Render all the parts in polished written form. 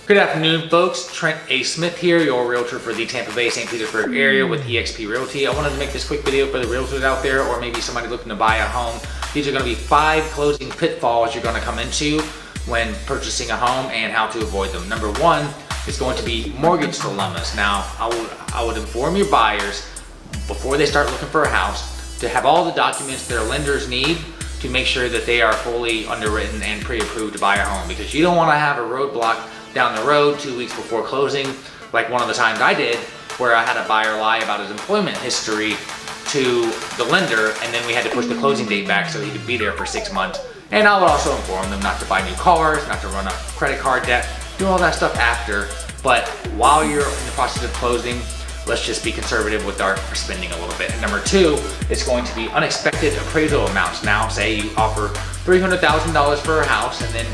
Good afternoon, folks. Trent A. Smith here, your realtor for the Tampa Bay, St. Petersburg area with eXp Realty. I wanted to make this quick video for the realtors out there, or maybe somebody looking to buy a home. These are going to be 5 closing pitfalls you're going to come into when purchasing a home and how to avoid them. Number 1 is going to be mortgage dilemmas. Now, I would inform your buyers before they start looking for a house to have all the documents their lenders need to make sure that they are fully underwritten and pre-approved to buy a home, because you don't want to have a roadblock down the road 2 weeks before closing, like one of the times I did, where I had a buyer lie about his employment history to the lender, and then we had to push the closing date back so he could be there for 6 months. And I would also inform them not to buy new cars, not to run up credit card debt, do all that stuff after. But while you're in the process of closing, let's just be conservative with our spending a little bit. And number 2 is going to be unexpected appraisal amounts. Now, say you offer $300,000 for a house, and then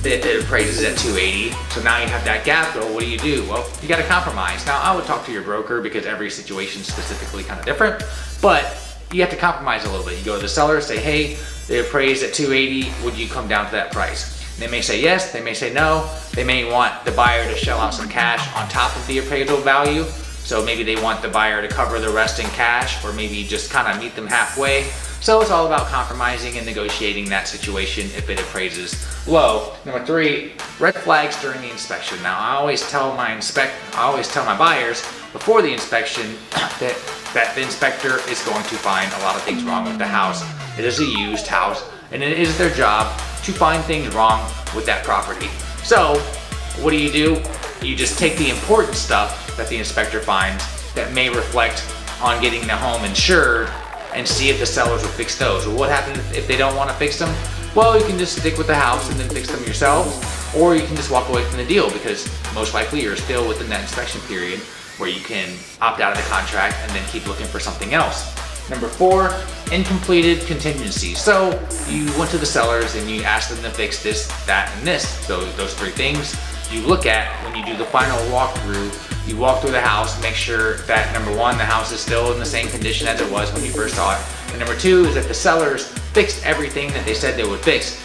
it appraises at $280,000. So now you have that gap. Well, what do? Well, you got to compromise. Now, I would talk to your broker because every situation is specifically kind of different, but you have to compromise a little bit. You go to the seller, say, hey, they appraised at $280,000. Would you come down to that price? They may say yes, they may say no. They may want the buyer to shell out some cash on top of the appraisal value. So maybe they want the buyer to cover the rest in cash, or maybe just kind of meet them halfway. So it's all about compromising and negotiating that situation if it appraises low. Number 3, red flags during the inspection. Now, I always tell my buyers before the inspection that the inspector is going to find a lot of things wrong with the house. It is a used house, and it is their job to find things wrong with that property. So what do? You just take the important stuff that the inspector finds that may reflect on getting the home insured and see if the sellers will fix those. Well, what happens if they don't want to fix them? Well, you can just stick with the house and then fix them yourselves, or you can just walk away from the deal, because most likely you're still within that inspection period where you can opt out of the contract and then keep looking for something else. Number 4, incompleted contingencies. So you went to the sellers and you asked them to fix this, that, and this. So those 3 things you look at when you do the final walkthrough. You walk through the house, make sure that number 1, the house is still in the same condition as it was when you first saw it. And number 2 is that the sellers fixed everything that they said they would fix.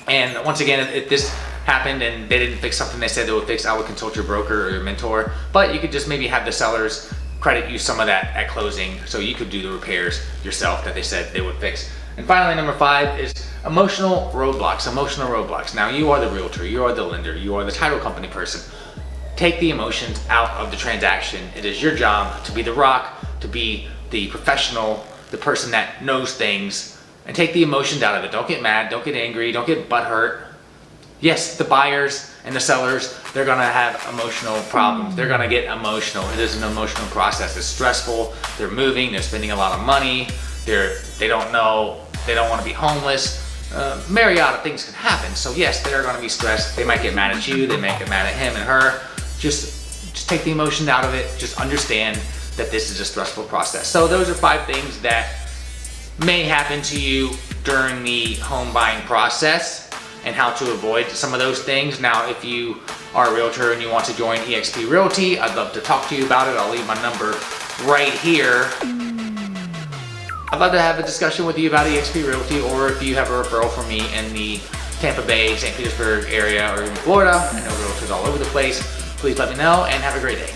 And once again, if this happened and they didn't fix something they said they would fix, I would consult your broker or your mentor. But you could just maybe have the sellers credit you some of that at closing, so you could do the repairs yourself that they said they would fix. And finally, number 5 is emotional roadblocks. Emotional roadblocks. Now, you are the realtor, you are the lender, you are the title company person. Take the emotions out of the transaction. It is your job to be the rock, to be the professional, the person that knows things, and take the emotions out of it. Don't get mad, don't get angry, don't get butthurt. Yes, the buyers and the sellers, they're gonna have emotional problems. They're gonna get emotional. It is an emotional process. It's stressful. They're moving, they're spending a lot of money. They don't know, they don't wanna be homeless. Myriad of things can happen. So yes, they're gonna be stressed. They might get mad at you, they might get mad at him and her. Just take the emotion out of it. Just understand that this is a stressful process. So those are 5 things that may happen to you during the home buying process and how to avoid some of those things. Now, if you are a realtor and you want to join eXp Realty, I'd love to talk to you about it. I'll leave my number right here. I'd love to have a discussion with you about eXp Realty, or if you have a referral from me in the Tampa Bay, St. Petersburg area, or in Florida. I know realtors all over the place. Please let me know, and have a great day.